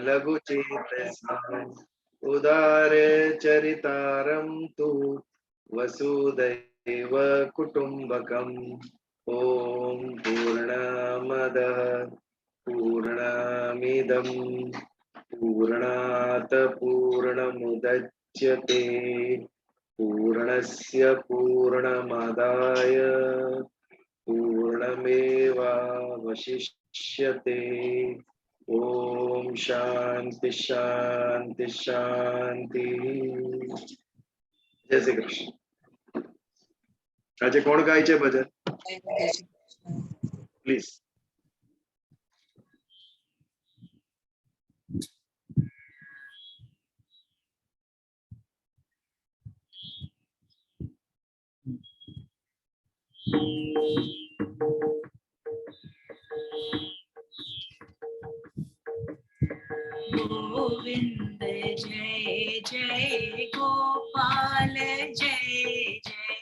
लघुचेतसाम् उदारे चरितारं तु वसुदैव कुटुम्बकम्। ॐ पूर्णमदः पूर्णमिदं पूर्णात् पूर्णमुदच्यते पूर्णस्य पूर्णमादाय पूर्णमेवावशिष्यते। ओम शांति शांति शांति। जय श्री कृष्ण। આજે કોણ ગાય છે ભજન? પ્લીઝ. गोविंद जय जय गोपाल जय जय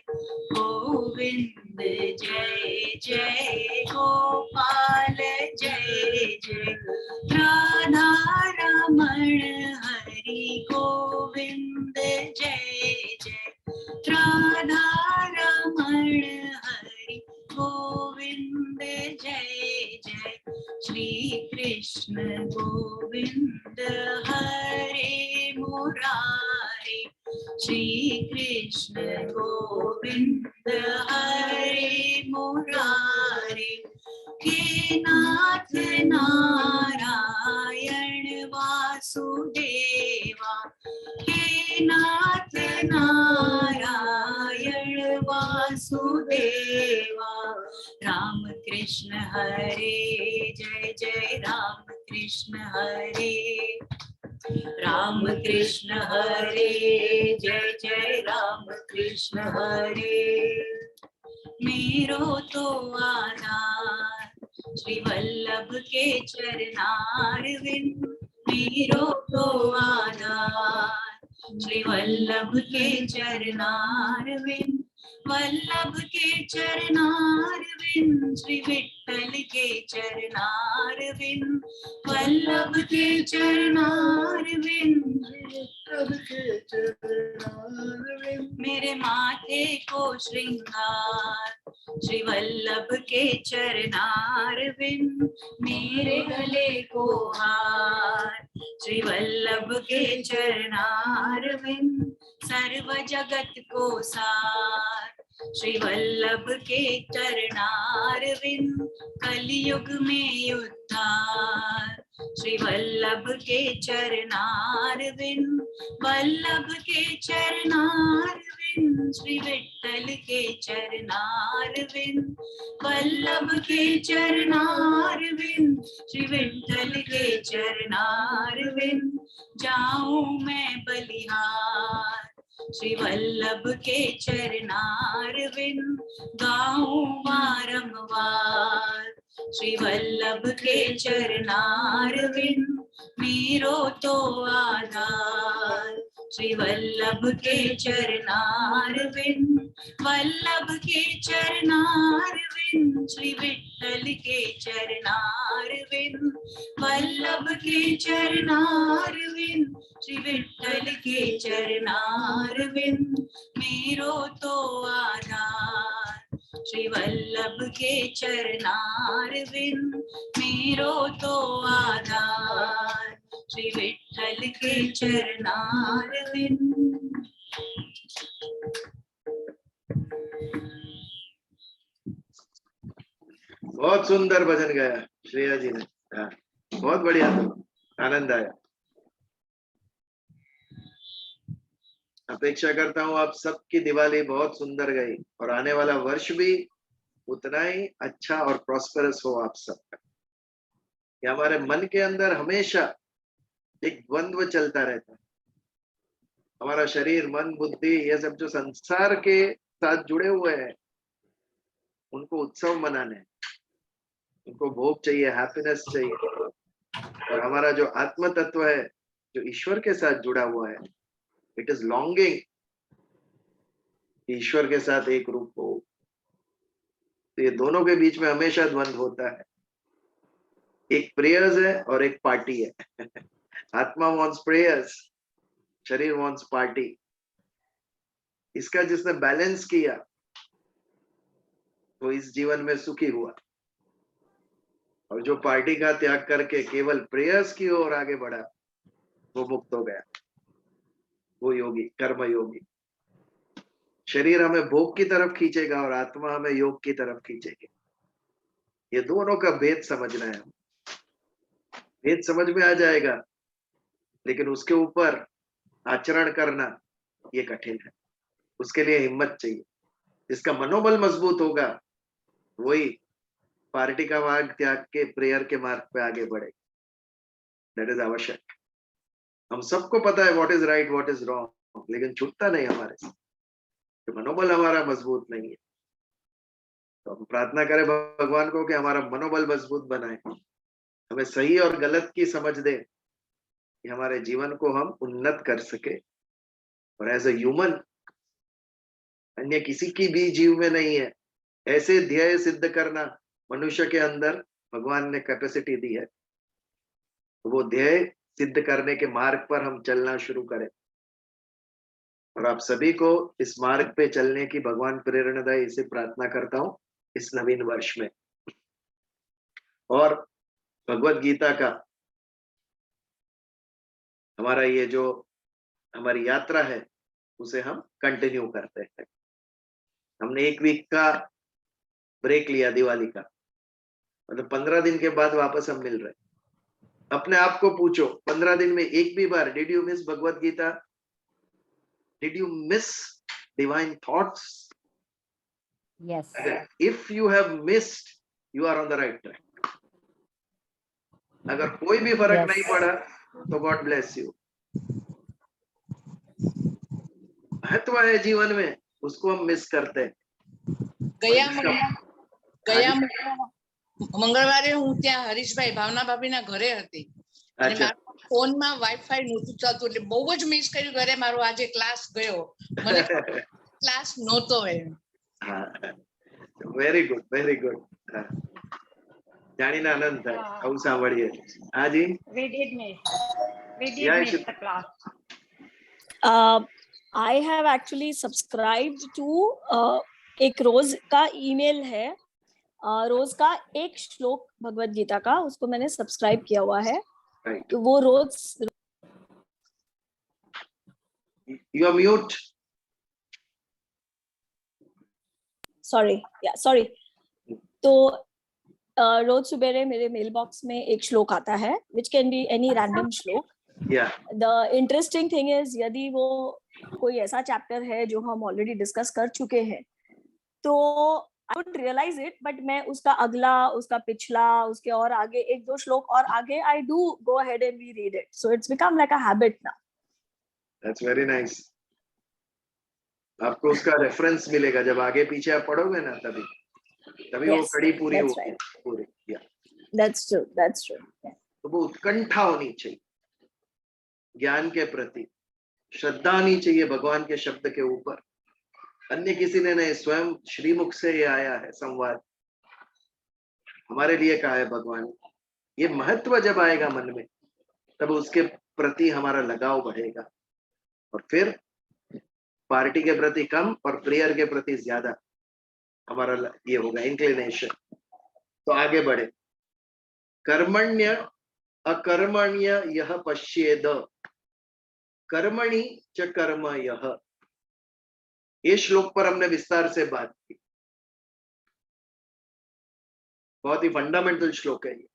गोविंद जय जय गोपाल जय जय राधा रमण हरि गोविंद जय जय राधा रमण हरि गोविंद जय जय श्री कृष्ण गोविंद हरे मुरारी श्री कृष्ण गोविंद हरे मुरारी हे नाथ नारायण वासुदेवा हे नाथ नारायण वासुदेवा राम कृष्ण हरे जय जय राम कृष्ण हरे राम कृष्ण हरे जय जय राम कृष्ण हरे मेरो तो आधार श्री वल्लभ के चरणारविंद मेरो तो आधार श्री वल्लभ के चरणारविंद वल्लभ के चरणारविंद श्री विठ्ठल के चरणारविंद वल्लभ के चरणारविंद मेरे माथे को श्रृंगार श्री वल्लभ के चरणारविंद मेरे गले को हार श्री वल्लभ के चरणारविंद सर्व जगत को सार श्री वल्लभ के चरणारविंद कलयुग में उद्धार श्री वल्लभ के चरणारविंद वल्लभ के चरणारविंद श्री विठ्ठल के चरणारविंद वल्लभ के चरणारविंद श्री विठ्ठल के चरणारविंद जाऊं मैं बलिहार श्री वल्लभ के चरणारविंद गाऊं बारंबार श्री वल्लभ के चरणारविंद मेरो तो आधार श्री वल्लभ के चरणारविंद वल्लभ के चरणारविंद श्री विठ्ठल के चरणारविंद वल्लभ के चरणारविंद श्री विठ्ठल के चरणारविंद मेरो तो आधार श्री वल्लभ के चरणारविंद मेरो तो आधार श्री विठ्ठल के चरणारविंद। बहुत सुंदर भजन गाया श्रेया जी ने। बहुत बढ़िया था, आनंद आया। अपेक्षा करता हूँ आप सबकी दिवाली बहुत सुंदर गई और आने वाला वर्ष भी उतना ही अच्छा और प्रॉस्पेरस हो आप सबका। कि हमारे मन के अंदर हमेशा एक द्वंद्व चलता रहता है। हमारा शरीर, मन, बुद्धि, ये सब जो संसार के साथ जुड़े हुए हैं उनको उत्सव मनाने, उनको भोग चाहिए, हैप्पीनेस चाहिए। और हमारा जो आत्म तत्व है जो ईश्वर के साथ जुड़ा हुआ है, इट इज लॉन्गिंग ईश्वर के साथ एक रूप हो। तो ये दोनों के बीच में हमेशा द्वंद्व होता है। एक प्रेयर्स है और एक पार्टी है। आत्मा वॉन्ट्स प्रेयर्स, शरीर वॉन्ट्स पार्टी। इसका जिसने बैलेंस किया वो इस जीवन में सुखी हुआ, और जो पार्टी का त्याग करके केवल प्रेयर्स की ओर आगे बढ़ा वो मुक्त हो गया, वो योगी, कर्म योगी। शरीर हमें भोग की तरफ खींचेगा और आत्मा हमें योग की तरफ खींचेगी। ये दोनों का भेद समझना है। भेद समझ में आ जाएगा, लेकिन उसके ऊपर आचरण करना ये कठिन है। उसके लिए हिम्मत चाहिए। जिसका मनोबल मजबूत होगा वही पार्टी का मार्ग त्याग के प्रेयर के मार्ग पे आगे बढ़े। दैट इज आवश्यक। हम सबको पता है what is right what is wrong, लेकिन छूटता नहीं हमारे से, तो मनोबल हमारा मजबूत नहीं है। तो हम प्रार्थना करें भगवान को कि हमारा मनोबल मजबूत बनाए, हमें सही और गलत की समझ दे कि हमारे जीवन को हम उन्नत कर सके। और एज अ ह्यूमन, अन्य किसी की भी जीव में नहीं है ऐसे ध्येय सिद्ध करना। मनुष्य के अंदर भगवान ने कैपेसिटी दी है, तो वो ध्येय सिद्ध करने के मार्ग पर हम चलना शुरू करें। और आप सभी को इस मार्ग पे चलने की भगवान प्रेरणा दे, इसे प्रार्थना करता हूँ इस नवीन वर्ष में। और भगवत गीता का हमारा ये जो हमारी यात्रा है उसे हम कंटिन्यू करते हैं। हमने एक वीक का ब्रेक लिया दिवाली का, मतलब 15 दिन के बाद वापस हम मिल रहे हैं। अपने आप को पूछो, 15 दिन में एक भी बार did you miss Bhagavad Gita? Did you miss divine thoughts? Yes. If you have missed, you are on the right track. अगर कोई भी फर्क Yes. नहीं पड़ा तो गॉड ब्लेस यू। महत्व है जीवन में, उसको हम मिस करते हैं। ગયા મંગળવારે હું ત્યાં હરીશભાઈ ભાવના ભાભીના ઘરે હતી અને अच्छा, મારા ફોનમાં વાઈફાઈ નહોતું ચાલતું એટલે બહુ જ મિસ કર્યું ઘરે મારો આજે ક્લાસ ગયો મને ક્લાસ નહોતો am very good, very good. જાણીને આનંદ થાય આવું સાંભળીએ। હાજી, We did miss. We did Yeah, miss should- the class. I have actually subscribed to एक रोज का ईमेल है, रोज का एक श्लोक भगवत गीता का, उसको मैंने सब्सक्राइब किया हुआ है। right. तो वो रोज You are mute. सॉरी तो रोज सुबेरे मेरे मेल बॉक्स में एक श्लोक आता है, which can be any random श्लोक। Yeah, the interesting thing is, यदि वो कोई ऐसा चैप्टर है जो हम ऑलरेडी डिस्कस कर चुके हैं तो I would realise it, but मैं उसका अगला, उसका पिछला, उसके और आगे एक दो श्लोक और आगे I do go ahead and we read it, so it's become like a habit now. that's very nice। आपको उसका रेफरेंस मिलेगा जब आगे पीछे आप पढ़ोगे ना, तभी तभी वो Yes, कड़ी पूरी that's होगी right. पूरी। Yeah. That's true. तो वो उत्कंठा होनी चाहिए ज्ञान के प्रति, श्रद्धा होनी चाहिए भगवान के शब्द के ऊपर। अन्य किसी ने नहीं, स्वयं श्रीमुख से ये आया है संवाद, हमारे लिए कहा है भगवान। ये महत्व जब आएगा मन में, तब उसके प्रति हमारा लगाव बढ़ेगा, और फिर पार्टी के प्रति कम और प्रेयर के प्रति ज्यादा हमारा ये होगा इंक्लिनेशन। तो आगे बढ़े। कर्मण्य अकर्मण्य यह पश्येद, कर्मणि च कर्म यह। ये श्लोक पर हमने विस्तार से बात की, बहुत ही फंडामेंटल श्लोक है ये।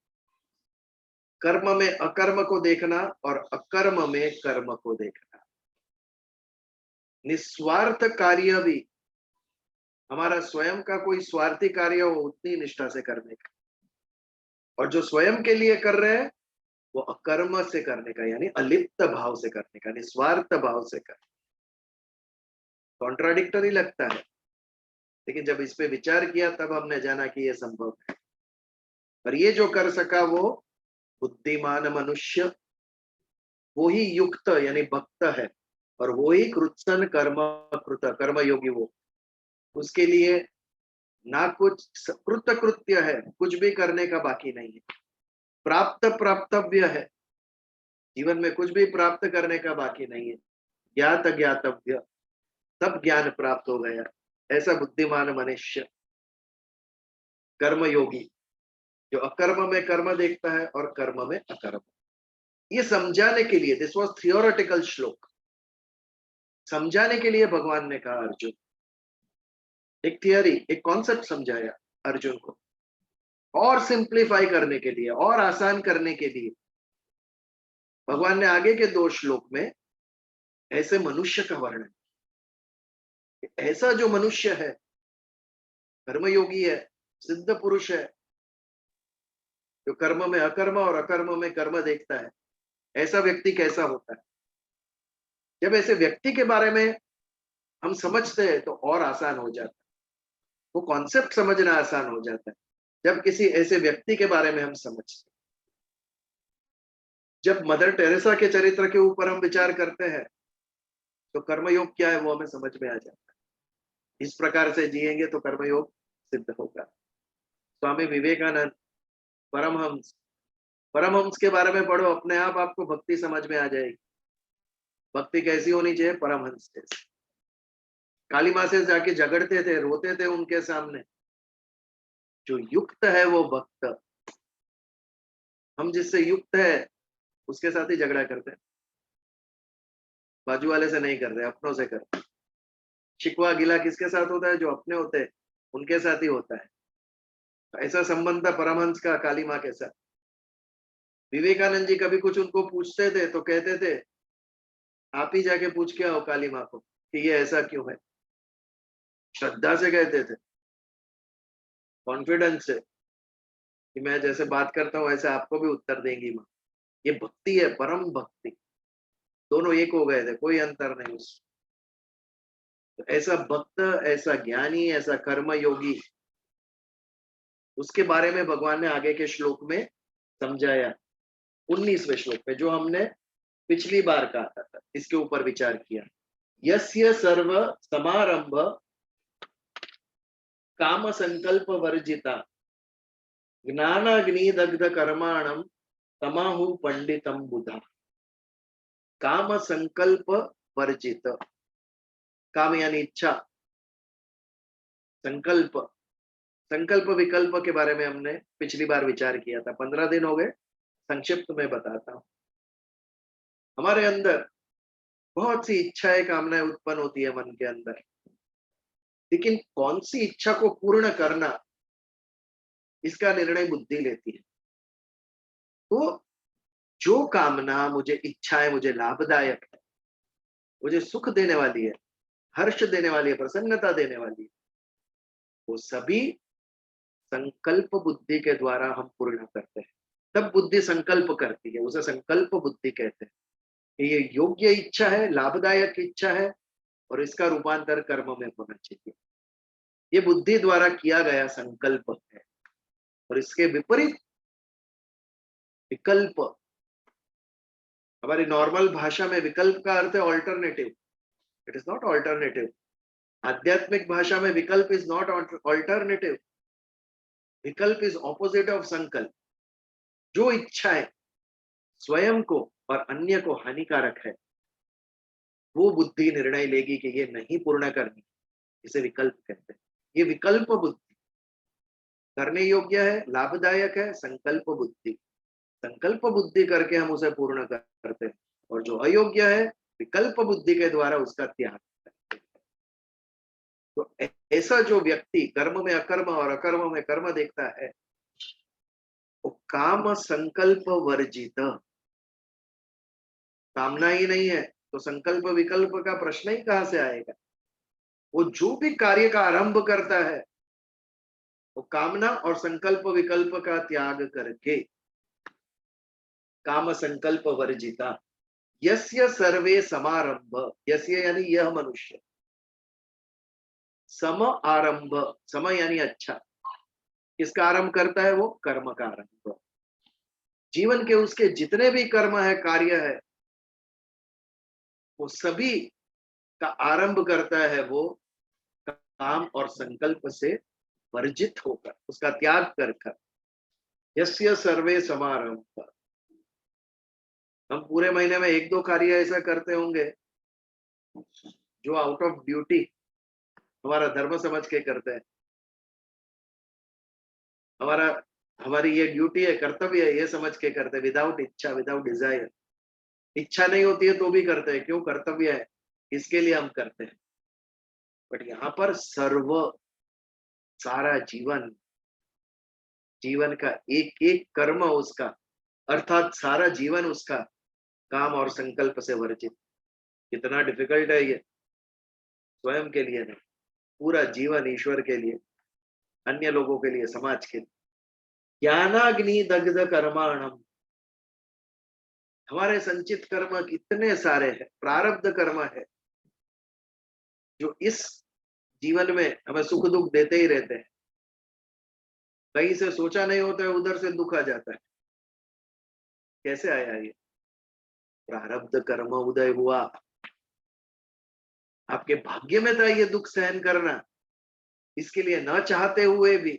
कर्म में अकर्म को देखना और अकर्म में कर्म को देखना। निस्वार्थ कार्य भी, हमारा स्वयं का कोई स्वार्थी कार्य हो उतनी निष्ठा से करने का, और जो स्वयं के लिए कर रहे हैं वो अकर्म से करने का, यानी अलिप्त भाव से करने का, निस्वार्थ भाव से करने। कॉन्ट्राडिक्टरी लगता है, लेकिन जब इस पे विचार किया तब हमने जाना कि ये संभव है। और ये जो कर सका वो बुद्धिमान मनुष्य, वो ही युक्त यानी भक्त है, और वो ही कृत्सन कर्म कृत कर्मयोगी वो। उसके लिए ना कुछ कृत्य है, कुछ भी करने का बाकी नहीं है। प्राप्त प्राप्तव्य है, जीवन में कुछ भी प्राप्त करने का बाकी नहीं है। ज्ञात ज्ञातव्य सब ज्ञान प्राप्त हो गया। ऐसा बुद्धिमान मनुष्य कर्मयोगी जो अकर्म में कर्म देखता है और कर्म में अकर्म। ये समझाने के लिए, दिस वाज थियोरेटिकल श्लोक, समझाने के लिए भगवान ने कहा अर्जुन, एक थियरी, एक कॉन्सेप्ट समझाया अर्जुन को, और सिंप्लीफाई करने के लिए और आसान करने के लिए भगवान ने आगे के 2 श्लोक में ऐसे मनुष्य का वर्णन, ऐसा जो मनुष्य है, कर्मयोगी है, सिद्ध पुरुष है, जो कर्म में अकर्म और अकर्म में कर्म देखता है, ऐसा व्यक्ति कैसा होता है। जब ऐसे व्यक्ति के बारे में हम समझते हैं तो और आसान हो जाता है, वो कॉन्सेप्ट समझना आसान हो जाता है जब किसी ऐसे व्यक्ति के बारे में हम समझते हैं। जब मदर टेरेसा के चरित्र के ऊपर हम विचार करते हैं तो कर्मयोग क्या है वो हमें समझ में आ जाता है। इस प्रकार से जिएंगे तो कर्मयोग सिद्ध होगा। स्वामी विवेकानंद, परमहंस, परमहंस के बारे में पढ़ो, अपने आप आपको भक्ति समझ में आ जाएगी। भक्ति कैसी होनी चाहिए? परमहंस जैसी। काली माँ से जाके झगड़ते थे, रोते थे उनके सामने। जो युक्त है वो भक्त, हम जिससे युक्त है उसके साथ ही झगड़ा करते हैं, बाजू वाले से नहीं कर रहे, अपनों से करते हैं। शिकवा गिला किसके साथ होता है? जो अपने होते हैं उनके साथ ही होता है। ऐसा संबंध था परमहंस का काली माँ के साथ। विवेकानंद जी कभी कुछ उनको पूछते थे तो कहते थे, आप ही जाके पूछ के आओ काली माँ को कि ये ऐसा क्यों है। श्रद्धा से कहते थे, कॉन्फिडेंस से कि मैं जैसे बात करता हूँ ऐसे आपको भी उत्तर देंगी माँ। ये भक्ति है, परम भक्ति। दोनों एक हो गए थे, कोई अंतर नहीं उसमें। तो ऐसा भक्त, ऐसा ज्ञानी, ऐसा कर्म योगी, उसके बारे में भगवान ने आगे के श्लोक में समझाया। 19वें श्लोक में जो हमने पिछली बार कहा था, इसके ऊपर विचार किया। यस्य सर्व समारंभ काम संकल्प वर्जिता ज्ञानाग्नि दग्ध कर्माणम तमाहु पंडितम बुधा। काम संकल्प वर्जित, काम यानी इच्छा, संकल्प, संकल्प विकल्प के बारे में हमने पिछली बार विचार किया था। 15 दिन हो गए, संक्षिप्त में बताता हूं। हमारे अंदर बहुत सी इच्छाएं, कामनाएं उत्पन्न होती है मन के अंदर, लेकिन कौन सी इच्छा को पूर्ण करना, इसका निर्णय बुद्धि लेती है। तो जो कामना, मुझे इच्छा है, मुझे लाभदायक है, मुझे सुख देने वाली है, हर्ष देने वाली है, प्रसन्नता देने वाली है, वो सभी संकल्प बुद्धि के द्वारा हम पूर्ण करते हैं। तब बुद्धि संकल्प करती है, उसे संकल्प बुद्धि कहते हैं कि ये योग्य इच्छा है, लाभदायक इच्छा है और इसका रूपांतर कर्म में होना चाहिए। ये बुद्धि द्वारा किया गया संकल्प है। और इसके विपरीत विकल्प, हमारी नॉर्मल भाषा में विकल्प का अर्थ है alternative. It is not alternative. आध्यात्मिक भाषा में विकल्प इज नॉट ऑल्टरनेटिव। विकल्प इज ऑपोजिट ऑफ संकल्प। जो इच्छाएं स्वयं को और अन्य को हानिकारक है, वो बुद्धि निर्णय लेगी कि ये नहीं पूर्ण करनी, इसे विकल्प कहते हैं। ये विकल्प बुद्धि करने योग्य है, लाभदायक है, संकल्प बुद्धि। संकल्प बुद्धि करके हम उसे पूर्ण करते हैं, और जो अयोग्य है विकल्प बुद्धि के द्वारा उसका त्याग करते हैं। तो ऐसा जो व्यक्ति कर्म में अकर्म और अकर्म में कर्म देखता है, वो काम संकल्प वर्जित, कामना ही नहीं है तो संकल्प विकल्प का प्रश्न ही कहां से आएगा। वो जो भी कार्य का आरंभ करता है वो कामना और संकल्प विकल्प का त्याग करके, काम संकल्प वर्जिता यस्य सर्वे समारंभ, यस्य यानी यह मनुष्य, सम आरंभ, सम यानी अच्छा, किसका आरंभ करता है? वो कर्म का आरंभ। जीवन के उसके जितने भी कर्म है, कार्य है, वो सभी का आरंभ करता है वो काम और संकल्प से वर्जित होकर, उसका त्याग कर कर। यस्य सर्वे समारंभ, हम पूरे महीने में एक दो कार्य ऐसा करते होंगे जो आउट ऑफ ड्यूटी हमारा धर्म समझ के करते हैं। हमारा हमारी ये ड्यूटी है, कर्तव्य है, ये समझ के करते हैं, विदाउट इच्छा, विदाउट डिजायर। इच्छा नहीं होती है तो भी करते हैं, क्यों? कर्तव्य है, इसके लिए हम करते हैं। बट यहाँ पर सर्व, सारा जीवन, जीवन का एक एक कर्म उसका, अर्थात सारा जीवन उसका काम और संकल्प से वर्जित। कितना डिफिकल्ट है ये, स्वयं के लिए नहीं, पूरा जीवन ईश्वर के लिए, अन्य लोगों के लिए, समाज के लिए। ज्ञानाग्नि दग्ध कर्माणम, हमारे संचित कर्म कितने सारे हैं, प्रारब्ध कर्म है जो इस जीवन में हमें सुख दुख देते ही रहते हैं। कहीं से सोचा नहीं होता है, उधर से दुख आ जाता है। कैसे आया ये? प्रारब्ध कर्म उदय हुआ, आपके भाग्य में था ये दुख सहन करना, इसके लिए न चाहते हुए भी,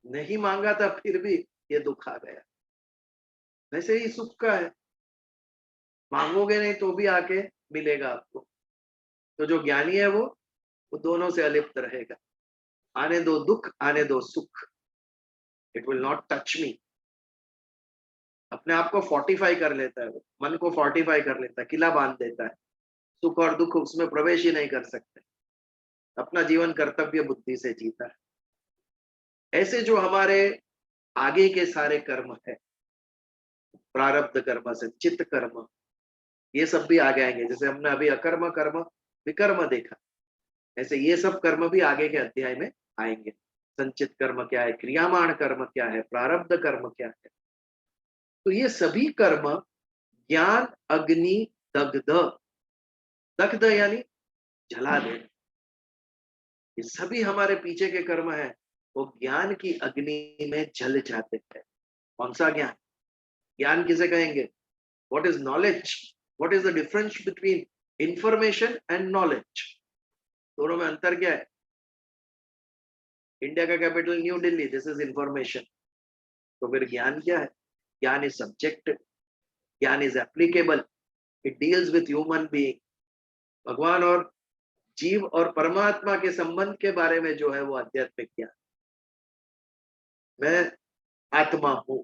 नहीं मांगा था फिर भी ये दुख आ गया। वैसे ही सुख का है, मांगोगे नहीं तो भी आके मिलेगा आपको। तो जो ज्ञानी है वो दोनों से अलिप्त रहेगा। आने दो दुख, आने दो सुख, it will not touch me. अपने आप को फोर्टिफाई कर लेता है, वो मन को फोर्टिफाई कर लेता है, किला बांध देता है। सुख और दुख उसमें प्रवेश ही नहीं कर सकते। अपना जीवन कर्तव्य बुद्धि से जीता है। ऐसे जो हमारे आगे के सारे कर्म है, प्रारब्ध कर्म, संचित कर्म, ये सब भी आगे आएंगे। जैसे हमने अभी अकर्म कर्म विकर्म देखा, ऐसे ये सब कर्म भी आगे के अध्याय में आएंगे। संचित कर्म क्या है, क्रियामाण कर्म क्या है, प्रारब्ध कर्म क्या है। तो ये सभी कर्म ज्ञान अग्नि दग्ध, दग्ध यानी जला दे, ये सभी हमारे पीछे के कर्म है, वो ज्ञान की अग्नि में जल जाते हैं। कौन सा ज्ञान? ज्ञान किसे कहेंगे? What is knowledge? What is the difference between information and knowledge? दोनों में अंतर क्या है? इंडिया का capital new Delhi, this is information. तो फिर ज्ञान क्या है? ज्ञान इज सब्जेक्टिव, ज्ञान is applicable, it deals with human being. भगवान और जीव और परमात्मा के संबंध के बारे में जो है वो आध्यात्मिक ज्ञान। मैं आत्मा हूं,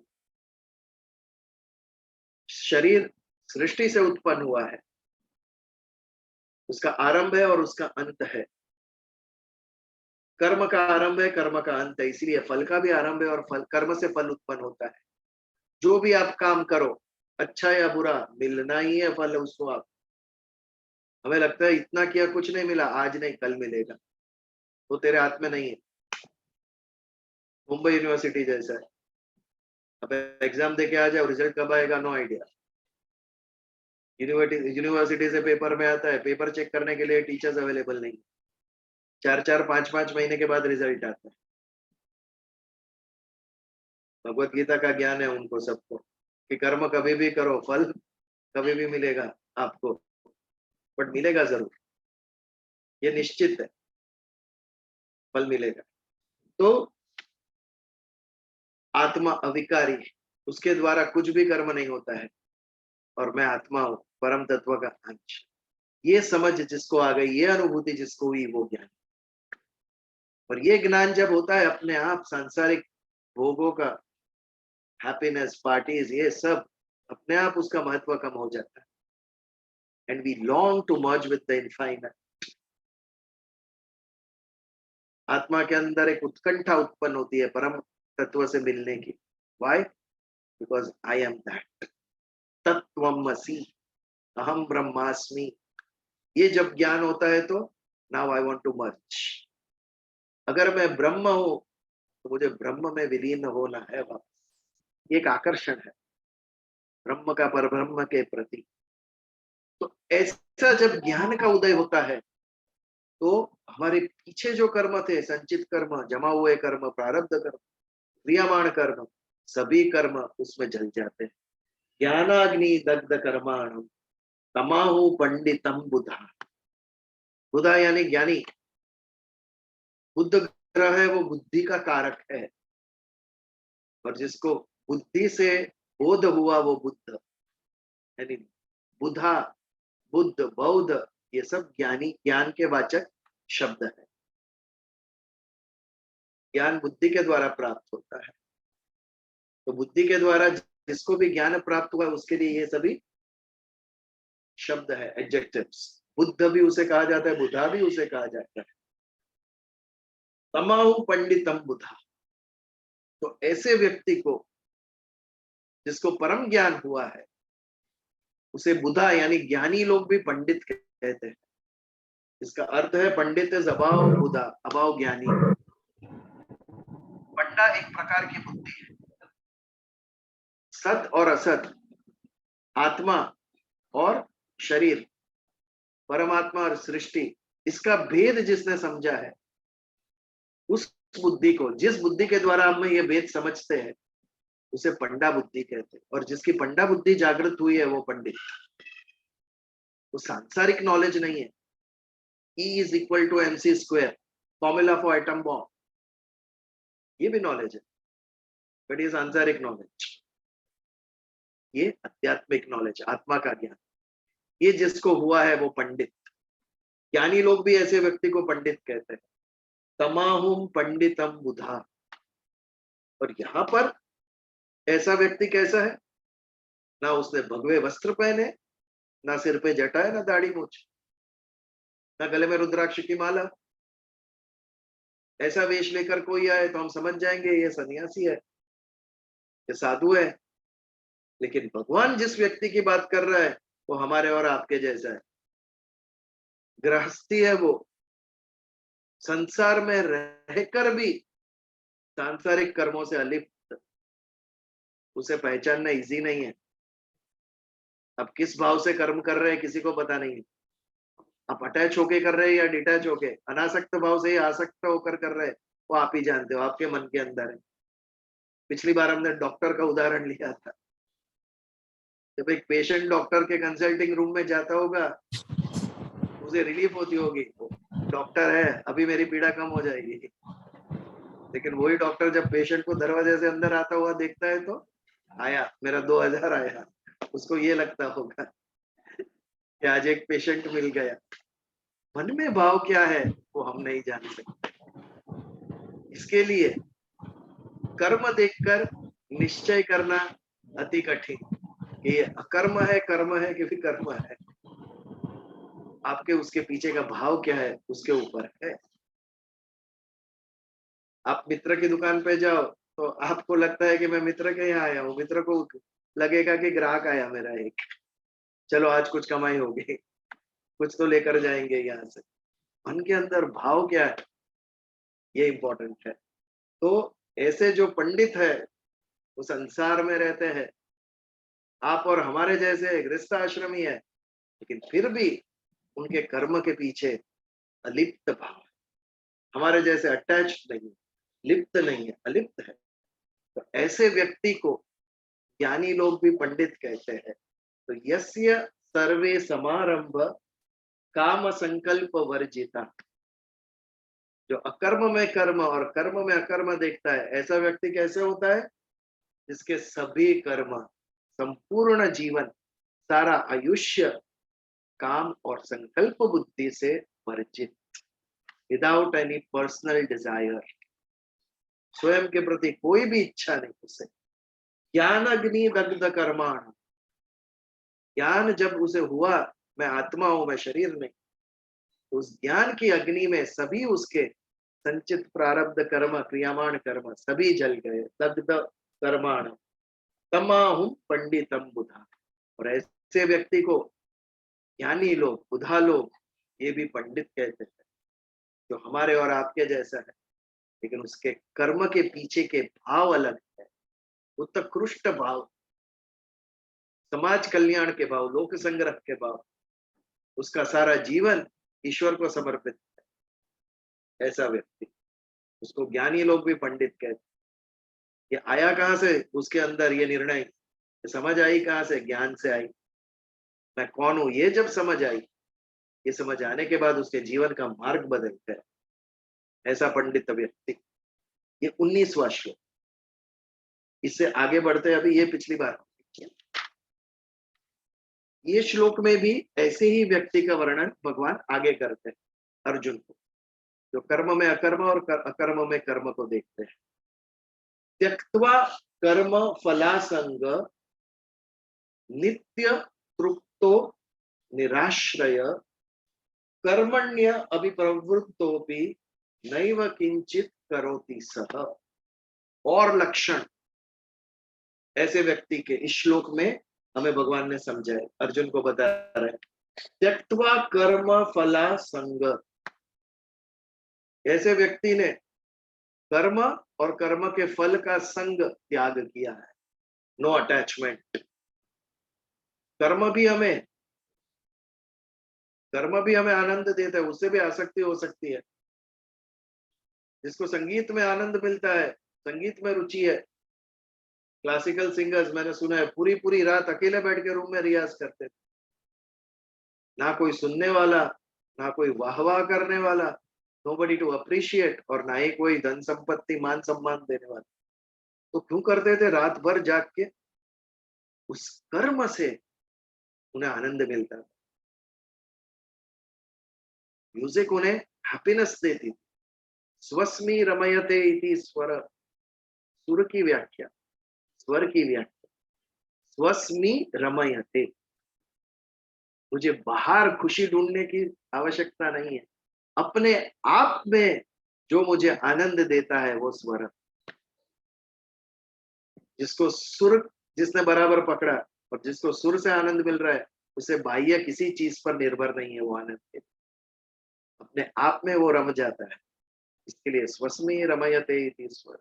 शरीर सृष्टि से उत्पन्न हुआ है, उसका आरंभ है और उसका अंत है। कर्म का आरंभ है, कर्म का अंत है, इसलिए फल का भी आरंभ है और फल, कर्म से फल उत्पन्न होता है। जो भी आप काम करो, अच्छा या बुरा, मिलना ही है फल उसको। आप, हमें लगता है इतना किया कुछ नहीं मिला, आज नहीं कल मिलेगा, वो तेरे हाथ में नहीं है। मुंबई यूनिवर्सिटी जैसा है, अब एग्जाम देके आ जाओ, रिजल्ट कब आएगा नो आइडिया। यूनिवर्सिटी से पेपर में आता है, पेपर चेक करने के लिए टीचर्स अवेलेबल नहीं, 4-4 5-5 महीने के बाद रिजल्ट आता है। भगवत गीता का ज्ञान है उनको सबको कि कर्म कभी भी करो, फल कभी भी मिलेगा आपको, बट मिलेगा जरूर, ये निश्चित है, फल मिलेगा। तो आत्मा अविकारी है, उसके द्वारा कुछ भी कर्म नहीं होता है, और मैं आत्मा हूं, परम तत्व का अंश। ये समझ जिसको आ गई, ये अनुभूति जिसको हुई, वो ज्ञान। और ये ज्ञान जब होता है, अपने आप सांसारिक भोगों का, हैप्पीनेस, पार्टीज, ये सब अपने आप उसका महत्व कम हो जाता है। And we long to merge with the infinite. आत्मा के अंदर एक उत्कंठा उत्पन्न होती है परम तत्व से मिलने की। Why? Because I am that, तत्वमसि, अहम ब्रह्मास्मि। ये जब ज्ञान होता है तो now I want to merge. अगर मैं ब्रह्म हूं तो मुझे ब्रह्म में विलीन होना है वापस। एक आकर्षण है ब्रह्म का परब्रह्म के प्रति। तो ऐसा जब ज्ञान का उदय होता है तो हमारे पीछे जो कर्म थे, संचित कर्म, जमा हुए कर्म, प्रारब्ध कर्म, क्रियामाण कर्म, सभी कर्म उसमें जल जाते हैं। ज्ञानाग्नि दग्ध कर्माणम तमाहु पंडितम बुधा। बुधा यानी ज्ञानी। बुद्ध ग्रह है, वो बुद्धि का कारक है, और जिसको बुद्धि से बोध हुआ वो बुद्ध। यानी बुधा, बुद्ध, बौद्ध, ये सब ज्ञानी, ज्ञान के वाचक शब्द है। ज्ञान बुद्धि के द्वारा प्राप्त होता है, तो बुद्धि के द्वारा जिसको भी ज्ञान प्राप्त हुआ उसके लिए ये सभी शब्द है, एडजेक्टिव्स। बुद्ध भी उसे कहा जाता है, बुधा भी उसे कहा जाता है। तमाहु पंडितम बुधा, तो ऐसे व्यक्ति को जिसको परम ज्ञान हुआ है उसे बुधा यानी ज्ञानी लोग भी पंडित कहते हैं। इसका अर्थ है पंडित इज अबाव बुधा, अबाव ज्ञानी। पंडा एक प्रकार की बुद्धि है। सत और असत, आत्मा और शरीर, परमात्मा और सृष्टि, इसका भेद जिसने समझा है उस बुद्धि को, जिस बुद्धि के द्वारा हम ये भेद समझते हैं उसे पंडा बुद्धि कहते हैं। और जिसकी पंडा बुद्धि जागृत हुई है वो पंडित। वो सांसारिक नॉलेज नहीं है, E is equal to mc square, formula for atom bomb, ये भी नॉलेज है, बट ये सांसारिक नॉलेज, ये आध्यात्मिक नॉलेज, आत्मा का ज्ञान, ये जिसको हुआ है वो पंडित। ज्ञानी लोग भी ऐसे व्यक्ति को पंडित कहते हैं। तमाहुम पंडितम बुधा। और यहां पर ऐसा व्यक्ति कैसा है? ना उसने भगवे वस्त्र पहने, ना सिर पे जटा है, ना दाढ़ी मूछ, ना गले में रुद्राक्ष की माला। ऐसा वेश लेकर कोई आए तो हम समझ जाएंगे ये सन्यासी है, ये साधु है। लेकिन भगवान जिस व्यक्ति की बात कर रहा है वो हमारे और आपके जैसा है, गृहस्थी है। वो संसार में रहकर भी सांसारिक कर्मों से अलिप्त, उसे पहचानना इजी नहीं है। अब किस भाव से कर्म कर रहे हैं किसी को पता नहीं है। आप अटैच होके कर रहे हैं या डिटैच होके, अनासक्त भाव से या आसक्त होकर कर रहे हैं, वो आप ही जानते हो, आपके मन के अंदर है। पिछली बार हमने डॉक्टर का उदाहरण लिया था। जब एक पेशेंट डॉक्टर के कंसल्टिंग रूम में जाता होगा, उसे रिलीफ होती होगी, डॉक्टर है अभी मेरी पीड़ा कम हो जाएगी। लेकिन वही डॉक्टर जब पेशेंट को दरवाजे से अंदर आता हुआ देखता है तो आया मेरा 2000 आया, उसको ये लगता होगा कि आज एक पेशेंट मिल गया। मन में भाव क्या है वो हम नहीं जान सकते। इसके लिए कर्म देखकर निश्चय करना अति कठिन कि ये अकर्म है, कर्म है कि विकर्म है। आपके उसके पीछे का भाव क्या है उसके ऊपर है। आप मित्र की दुकान पे जाओ तो आपको लगता है कि मैं मित्र के यहाँ आया हूँ, मित्र को लगेगा कि ग्राहक आया मेरा एक, चलो आज कुछ कमाई होगी, कुछ तो लेकर जाएंगे यहाँ से। मन के अंदर भाव क्या है ये इंपॉर्टेंट है। तो ऐसे जो पंडित है वो संसार में रहते हैं, आप और हमारे जैसे गृहस्थ आश्रमी है, लेकिन फिर भी उनके कर्म के पीछे अलिप्त भाव है। हमारे जैसे अटैच नहीं है, लिप्त नहीं है, अलिप्त है। तो ऐसे व्यक्ति को ज्ञानी लोग भी पंडित कहते हैं। तो यस्य सर्वे समारंभ काम संकल्प वर्जिता, जो अकर्म में कर्म और कर्म में अकर्म देखता है, ऐसा व्यक्ति कैसे होता है? जिसके सभी कर्म, संपूर्ण जीवन, सारा आयुष्य काम और संकल्प बुद्धि से वर्जित, विदाउट एनी पर्सनल डिजायर, स्वयं के प्रति कोई भी इच्छा नहीं उसे। ज्ञान अग्नि दग्ध कर्माण, ज्ञान जब उसे हुआ मैं आत्मा हूं, मैं शरीर नहीं, तो उस ज्ञान की अग्नि में सभी उसके संचित प्रारब्ध कर्म, क्रियामाण कर्म सभी जल गए। दग्ध कर्माण तमाहुम पंडितम बुधा। और ऐसे व्यक्ति को ज्ञानी लोग, बुधा लोग, ये भी पंडित कहते हैं, जो हमारे और आपके जैसा है, लेकिन उसके कर्म के पीछे के भाव अलग है। उत्कृष्ट भाव, समाज कल्याण के भाव, लोक संग्रह के भाव, उसका सारा जीवन ईश्वर को समर्पित है। ऐसा व्यक्ति, उसको ज्ञानी लोग भी पंडित कहते हैं। ये आया कहां से उसके अंदर ये निर्णय, ये समझ आई कहां से? ज्ञान से आई। मैं कौन हूं ये जब समझ आई, ये समझ आने के बाद उसके जीवन का मार्ग बदलता है। ऐसा पंडित व्यक्ति। ये 19वां श्लोक। इससे आगे बढ़ते अभी ये पिछली बार ये श्लोक में भी ऐसे ही व्यक्ति का वर्णन भगवान आगे करते हैं अर्जुन को, जो कर्म में अकर्म और अकर्म में कर्म को देखते हैं। त्यक्त्वा कर्म फलासंग नित्य तृप्तो निराश्रय कर्मण्य अभिप्रवृत्तोपि नैव किंचित करोति सह। और लक्षण ऐसे व्यक्ति के इस श्लोक में हमें भगवान ने समझाए, अर्जुन को बता रहे। त्यक्त्वा कर्म फला संग, ऐसे व्यक्ति ने कर्म और कर्म के फल का संग त्याग किया है, नो अटैचमेंट। कर्म भी हमें आनंद देता है, उससे भी आसक्ति हो सकती है। जिसको संगीत में आनंद मिलता है, संगीत में रुचि है, क्लासिकल सिंगर्स मैंने सुना है पूरी पूरी रात अकेले बैठ के रूम में रियाज करते थे, ना कोई सुनने वाला, ना कोई वाहवाह करने वाला, नोबडी टू अप्रिशिएट, और ना ही कोई धन संपत्ति मान सम्मान देने वाला। तो क्यों करते थे? रात भर जाग के उस कर्म से उन्हें आनंद मिलता था। म्यूजिक उन्हें हैप्पीनेस देती थी। स्वस्मी रमयते इति स्वर, सुर की व्याख्या, स्वर की व्याख्या, स्वस्मी रमयते, मुझे बाहर खुशी ढूंढने की आवश्यकता नहीं है, अपने आप में जो मुझे आनंद देता है वो स्वर। जिसको सुर, जिसने बराबर पकड़ा और जिसको सुर से आनंद मिल रहा है, उसे बाह्य किसी चीज पर निर्भर नहीं है वो आनंद, अपने आप में वो रम जाता है। इसके लिए स्वस्मी रमयते इति स्वर।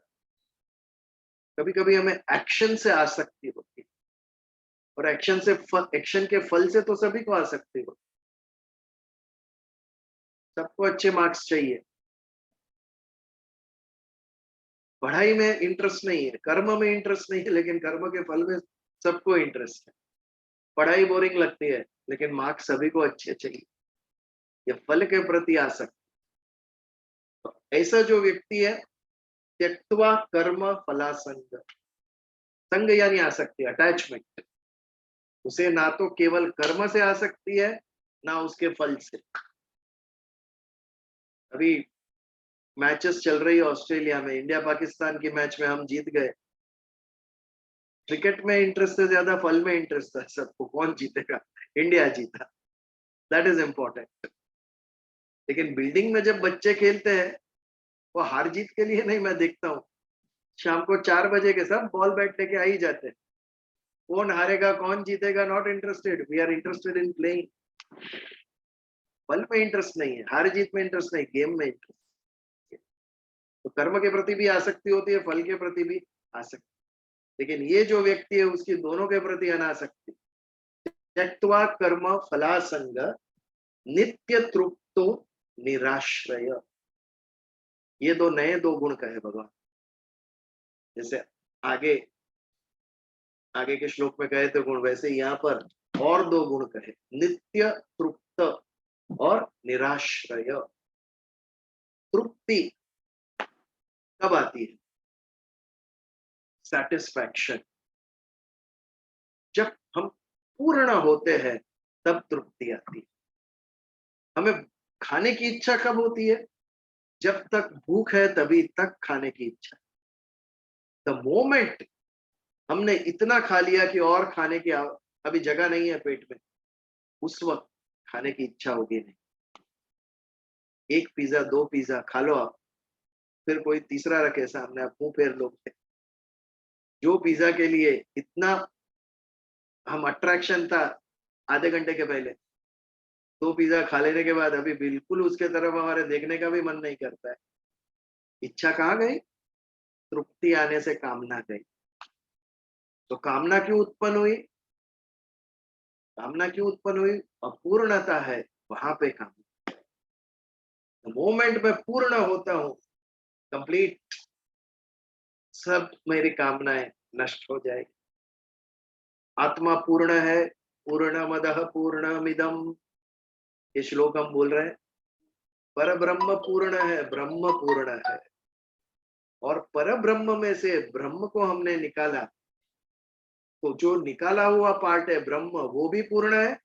कभी कभी हमें एक्शन से आसक्ति होती है, और एक्शन के फल से तो सभी को आसक्ति होती है। सबको अच्छे मार्क्स चाहिए, पढ़ाई में इंटरेस्ट नहीं है, कर्म में इंटरेस्ट नहीं है, लेकिन कर्म के फल में सबको इंटरेस्ट है। पढ़ाई बोरिंग लगती है, लेकिन मार्क्स सभी को अच्छे चाहिए, या फल के प्रति आसक्ति। तो ऐसा जो व्यक्ति है, त्यक्त्वा कर्म फलासंग, संग यानी आसक्ति, अटैचमेंट, उसे ना तो केवल कर्म से आसक्ति है, ना उसके फल से। अभी मैचेस चल रही है ऑस्ट्रेलिया में, इंडिया पाकिस्तान की मैच में हम जीत गए। क्रिकेट में इंटरेस्ट से ज्यादा फल में इंटरेस्ट है सबको, कौन जीतेगा? इंडिया जीता, दैट इज इंपॉर्टेंट। लेकिन बिल्डिंग में जब बच्चे खेलते हैं, वो हार जीत के लिए नहीं, मैं देखता हूँ शाम को 4 बजे के सब बॉल बैट लेके आ ही जाते हैं। कौन हारेगा कौन जीतेगा, not interested, we are interested in playing. फल में इंटरेस्ट नहीं है, हार जीत में इंटरेस्ट नहीं, गेम में इंटरेस्ट। तो कर्म के प्रति भी आसक्ति होती है, फल के प्रति भी आसक्ति, लेकिन ये जो व्यक्ति है उसकी दोनों के प्रति अनासक्ति। त्यक्त्वा कर्म फलासंग नित्य तृप्तो निराश्रय, ये नए दो गुण कहे भगवान। जैसे आगे के श्लोक में कहे थे गुण, वैसे यहाँ पर और 2 गुण कहे, नित्य तृप्त और निराश्रय। तृप्ति कब आती है? सेटिस्फैक्शन। जब हम पूर्ण होते हैं तब तृप्ति आती है। हमें खाने की इच्छा कब होती है? जब तक भूख है तभी तक खाने की इच्छा। द मोमेंट हमने इतना खा लिया कि और खाने की अभी जगह नहीं है पेट में, उस वक्त खाने की इच्छा होगी नहीं। 1 पिज्जा 2 पिज्जा खा लो आप, फिर कोई तीसरा रखे सामने, आप मुंह फेर लोगे। जो पिज्जा के लिए इतना हम अट्रैक्शन था आधे घंटे के पहले, 2 पिज्जा खा लेने के बाद अभी बिल्कुल उसके तरफ हमारे देखने का भी मन नहीं करता है। इच्छा कहाँ गई? तृप्ति आने से कामना गई। तो कामना क्यों उत्पन्न हुई? कामना क्यों उत्पन्न हुई? अपूर्णता है, वहां पे कामना। मोमेंट में पूर्ण होता हूं, कंप्लीट, सब मेरी कामनाएं नष्ट हो जाएगी। आत्मा पूर्ण है, पूर्णमदः पूर्णमिदम्, ये श्लोक हम बोल रहे हैं। पर ब्रह्म पूर्ण है, ब्रह्म पूर्ण है, और पर ब्रह्म में से ब्रह्म को हमने निकाला, तो जो निकाला हुआ पार्ट है ब्रह्म, वो भी पूर्ण है,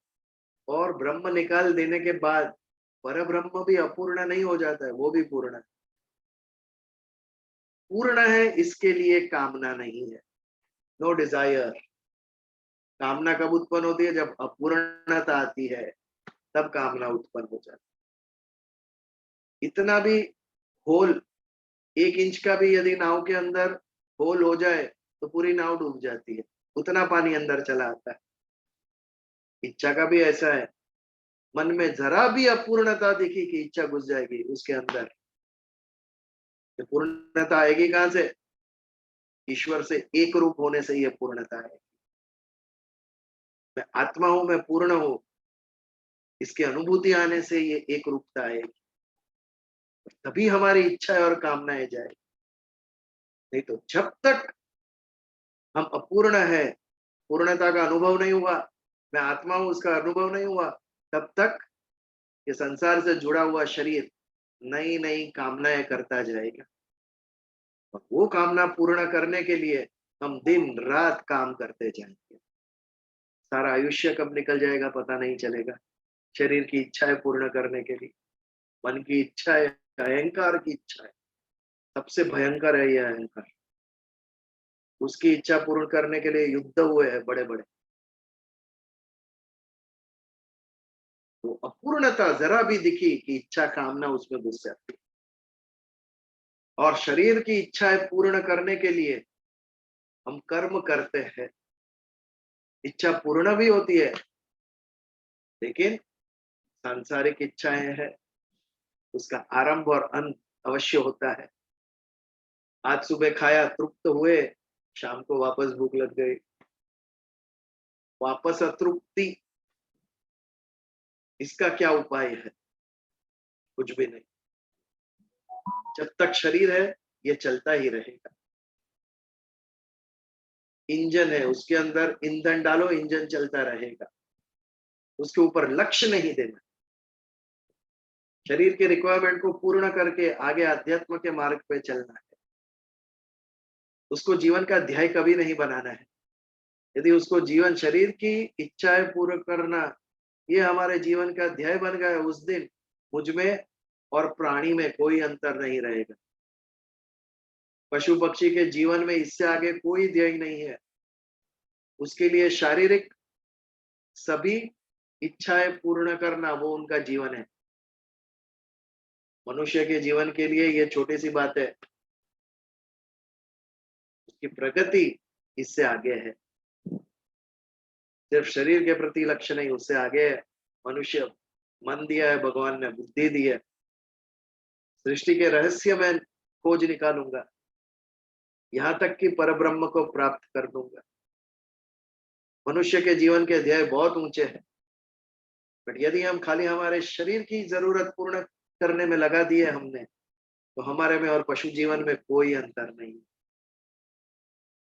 और ब्रह्म निकाल देने के बाद पर ब्रह्म भी अपूर्ण नहीं हो जाता है, वो भी पूर्ण है। पूर्ण है, इसके लिए कामना नहीं है, नो डिजायर। कामना कब उत्पन्न होती है? जब अपूर्णता आती है, तब कामना उत्पन्न हो जाती है। इतना भी होल, 1 इंच का भी यदि नाव के अंदर होल हो जाए तो पूरी नाव डूब जाती है, उतना पानी अंदर चला आता है। इच्छा का भी ऐसा है, मन में जरा भी अपूर्णता दिखी कि इच्छा घुस जाएगी उसके अंदर। ये पूर्णता आएगी कहां से? ईश्वर से एक रूप होने से ये पूर्णता है। मैं आत्मा हूं, मैं पूर्ण हूं, इसकी अनुभूति आने से ये एक रूपता आएगी, तभी हमारी इच्छाएं और कामनाएं जाएगी। नहीं तो जब तक हम अपूर्ण है, पूर्णता का अनुभव नहीं हुआ, मैं आत्मा हूं उसका अनुभव नहीं हुआ, तब तक ये संसार से जुड़ा हुआ शरीर नई नई कामनाएं करता जाएगा। और वो कामना पूर्ण करने के लिए हम दिन रात काम करते जाएंगे। सारा आयुष्य कब निकल जाएगा पता नहीं चलेगा। शरीर की इच्छाएं पूर्ण करने के लिए, मन की इच्छा है, अहंकार की इच्छा है, सबसे भयंकर है यह अहंकार। उसकी इच्छा पूर्ण करने के लिए युद्ध हुए हैं बड़े बड़े। तो अपूर्णता जरा भी दिखी कि इच्छा कामना उसमें घुस जाती है। और शरीर की इच्छाएं पूर्ण करने के लिए हम कर्म करते हैं। इच्छा पूर्ण भी होती है, लेकिन सांसारिक इच्छाएं हैं, उसका आरंभ और अंत अवश्य होता है। आज सुबह खाया, तृप्त हुए, शाम को वापस भूख लग गई, वापस अतृप्ति। इसका क्या उपाय है? कुछ भी नहीं। जब तक शरीर है ये चलता ही रहेगा। इंजन है, उसके अंदर ईंधन डालो, इंजन चलता रहेगा। उसके ऊपर लक्ष्य नहीं देना। शरीर के रिक्वायरमेंट को पूर्ण करके आगे अध्यात्म के मार्ग पे चलना है। उसको जीवन का ध्येय कभी नहीं बनाना है। यदि उसको जीवन, शरीर की इच्छाएं पूर्ण करना ये हमारे जीवन का ध्येय बन गया, उस दिन मुझ में और प्राणी में कोई अंतर नहीं रहेगा। पशु पक्षी के जीवन में इससे आगे कोई ध्येय नहीं है। उसके लिए शारीरिक सभी इच्छाएं पूर्ण करना वो उनका जीवन है। मनुष्य के जीवन के लिए ये छोटी सी बात है, उसकी प्रगति इससे आगे है। सिर्फ शरीर के प्रति लक्ष्य नहीं, उससे आगे है। मनुष्य मन दिया है भगवान ने, बुद्धि दी है। सृष्टि के रहस्य में खोज निकालूंगा, यहां तक कि परब्रह्म को प्राप्त कर दूंगा। मनुष्य के जीवन के ध्येय बहुत ऊंचे हैं, बट यदि हम खाली हमारे शरीर की जरूरत पूर्ण करने में लगा दिए हमने, तो हमारे में और पशु जीवन में कोई अंतर नहीं।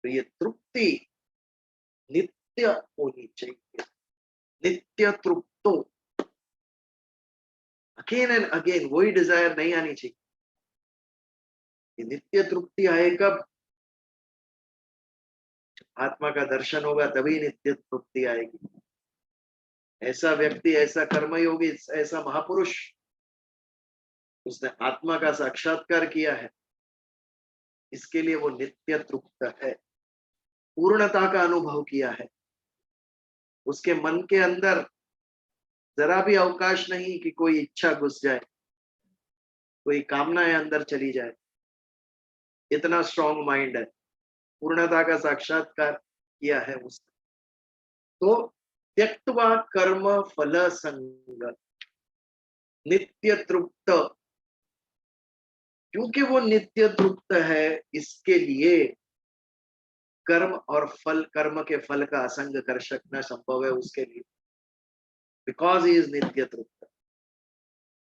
तो ये तृप्ति नित्य होनी चाहिए, नित्य तृप्तो। अगेन एंड अगेन वही डिजायर नहीं आनी चाहिए। ये नित्य तृप्ति आए कब? आत्मा का दर्शन होगा तभी नित्य तृप्ति आएगी। ऐसा व्यक्ति, ऐसा कर्मयोगी, ऐसा महापुरुष, उसने आत्मा का साक्षात्कार किया है, इसके लिए वो नित्य तृप्त है, पूर्णता का अनुभव किया है। उसके मन के अंदर जरा भी अवकाश नहीं कि कोई इच्छा घुस जाए, कोई कामनाएं अंदर चली जाए। इतना स्ट्रॉन्ग माइंड है, पूर्णता का साक्षात्कार किया है उसने। तो त्यक्त्वा कर्म फल संग नित्य तृप्त, क्योंकि वो नित्य तृप्त है, इसके लिए कर्म और फल, कर्म के फल का असंग कर सकना संभव है उसके लिए, बिकॉज ही इज नित्य तृप्त।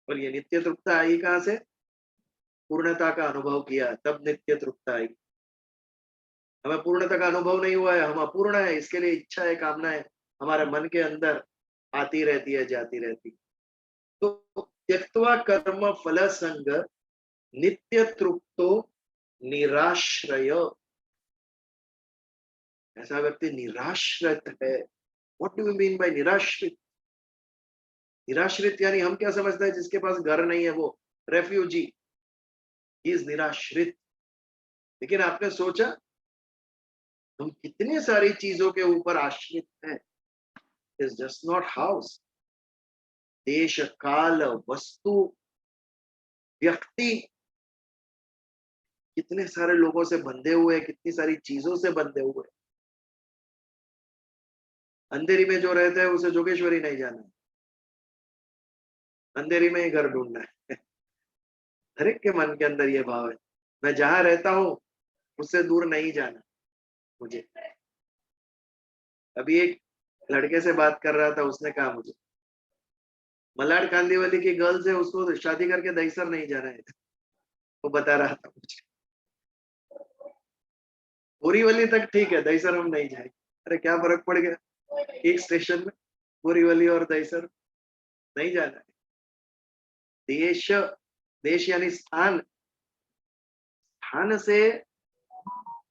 और ये नित्य तृप्त आई कहां से? पूर्णता का अनुभव किया तब नित्य तृप्त आई। हमें पूर्णता का अनुभव नहीं हुआ है, हम अपूर्ण है, इसके लिए इच्छा है, कामना है हमारे मन के अंदर आती रहती है, जाती रहती। तो त्यक्त्वा कर्म फल संग नित्य तृप्तो निराश्रय। ऐसा व्यक्ति निराश्रित है। What do you mean by निराश्रित? निराश्रित यानी हम क्या समझते हैं, जिसके पास घर नहीं है वो रेफ्यूजी, इज निराश्रित। लेकिन आपने सोचा हम कितनी सारी चीजों के ऊपर आश्रित हैं। इज जस्ट नॉट हाउस, देश, काल, वस्तु, व्यक्ति, कितने सारे लोगों से बंधे हुए, कितनी सारी चीजों से बंधे हुए। अंधेरी में जो रहता है उसे जोगेश्वरी नहीं जाना है, अंधेरी में ही घर ढूंढना है। हर एक के मन के अंदर ये भाव है, मैं जहां रहता हूं उससे दूर नहीं जाना मुझे। अभी एक लड़के से बात कर रहा था, उसने कहा मुझे मलाड कांदीवली की गर्ल्स है, उसको शादी करके दहीसर नहीं जाना है। वो बता रहा था मुझे, बोरीवली तक ठीक है, दहीसर हम नहीं जाएंगे। अरे क्या फर्क पड़ गया, एक स्टेशन में बोरीवली और दहीसर नहीं जाना है। देश, देश यानी स्थान, स्थान से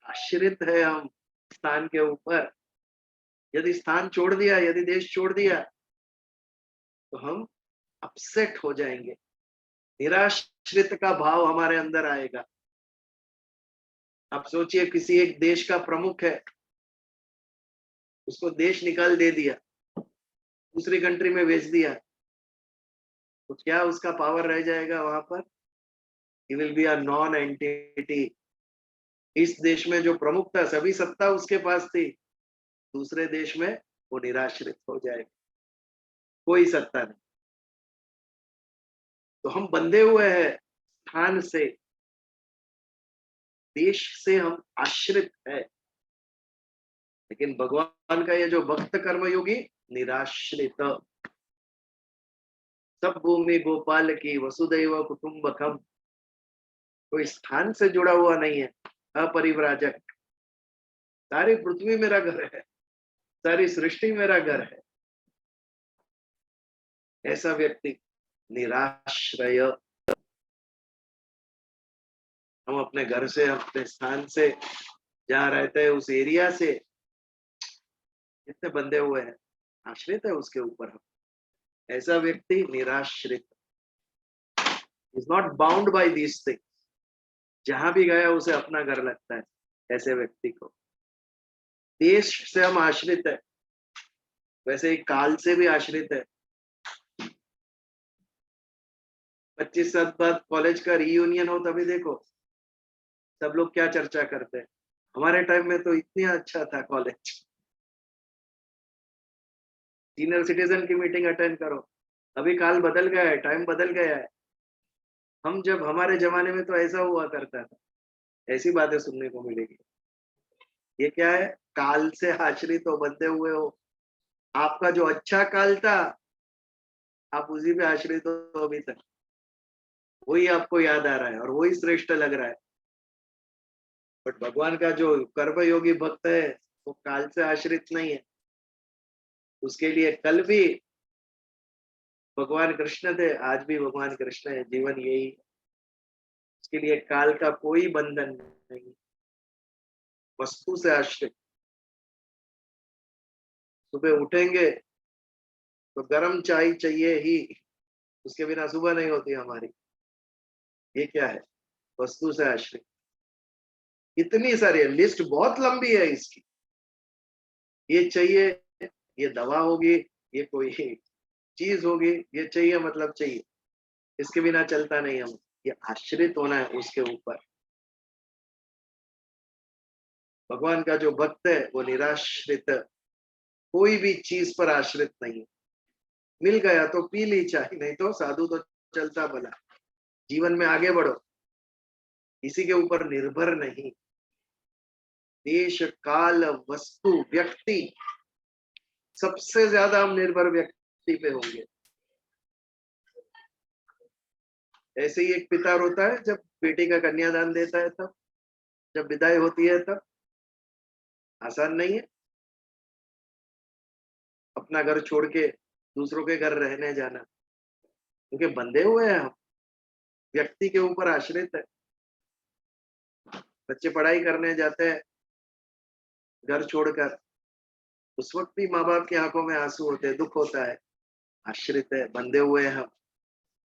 आश्रित है हम स्थान के ऊपर। यदि स्थान छोड़ दिया, यदि देश छोड़ दिया तो हम अपसेट हो जाएंगे, निराश्रित का भाव हमारे अंदर आएगा। आप सोचिए किसी एक देश का प्रमुख है, उसको देश निकाल दे दिया, दूसरी कंट्री में भेज दिया, तो क्या उसका पावर रह जाएगा वहां पर? He will be a non entity. इस देश में जो प्रमुख था, सभी सत्ता उसके पास थी, दूसरे देश में वो निराश्रित हो जाएगा, कोई सत्ता नहीं। तो हम बंधे हुए हैं स्थान से, देश से हम आश्रित है। लेकिन भगवान का ये जो भक्त कर्मयोगी निराश्रित, सब भूमि गोपाल की वसुदैव कुटुंबकम, कोई स्थान से जुड़ा हुआ नहीं है, अपरिव्राजक। सारी पृथ्वी मेरा घर है, सारी सृष्टि मेरा घर है। ऐसा व्यक्ति निराश्रय। हम अपने घर से, अपने स्थान से, जहाँ रहते हैं उस एरिया से कितने बंधे हुए हैं, आश्रित है उसके ऊपर हम। ऐसा व्यक्ति निराश्रित, is not bound by these things. जहां भी गया उसे अपना घर लगता है ऐसे व्यक्ति को। देश से हम आश्रित है, वैसे ही काल से भी आश्रित है। 25 साल बाद कॉलेज का रीयूनियन हो तभी देखो सब लोग क्या चर्चा करते हैं। हमारे टाइम में तो इतना अच्छा था कॉलेज, सीनियर सिटीजन की मीटिंग अटेंड करो। अभी काल बदल गया है, टाइम बदल गया है। हम जब हमारे जमाने में तो ऐसा हुआ करता था, ऐसी बातें सुनने को मिलेगी। ये क्या है, काल से आश्रित हो, बंधे हुए हो। आपका जो अच्छा काल था आप उसी पे आश्रित हो अभी तक, वही आपको याद आ रहा है और वही श्रेष्ठ लग रहा है। बट भगवान का जो कर्मयोगी भक्त है वो काल से आश्रित नहीं है। उसके लिए कल भी भगवान कृष्ण थे, आज भी भगवान कृष्ण है, जीवन यही है। उसके लिए काल का कोई बंधन नहीं, वस्तु से आश्रित। सुबह उठेंगे तो गरम चाय चाहिए ही, उसके बिना सुबह नहीं होती हमारी। ये क्या है, वस्तु से आश्रित। इतनी सारी लिस्ट बहुत लंबी है इसकी। ये चाहिए, ये दवा होगी, ये कोई चीज होगी, ये चाहिए मतलब चाहिए, इसके बिना चलता नहीं हम। ये आश्रित होना है उसके ऊपर। भगवान का जो भक्त है वो निराश्रित, कोई भी चीज पर आश्रित नहीं है। मिल गया तो पी ली चाय, नहीं तो साधु तो चलता भला। जीवन में आगे बढ़ो, किसी के ऊपर निर्भर नहीं। देश, काल, वस्तु, व्यक्ति, सबसे ज्यादा हम निर्भर व्यक्ति पे होंगे। ऐसे ही एक पिता रोता है जब बेटी का कन्यादान देता है, तब जब विदाई होती है तब। आसान नहीं है अपना घर छोड़ के दूसरों के घर रहने जाना, क्योंकि बंधे हुए हैं हम, व्यक्ति के ऊपर आश्रित है। बच्चे पढ़ाई करने जाते हैं, घर छोड़कर, उस वक्त भी माँ बाप की आंखों में आंसू होते हैं, दुख होता है, आश्रित है, बंधे हुए हैं हम,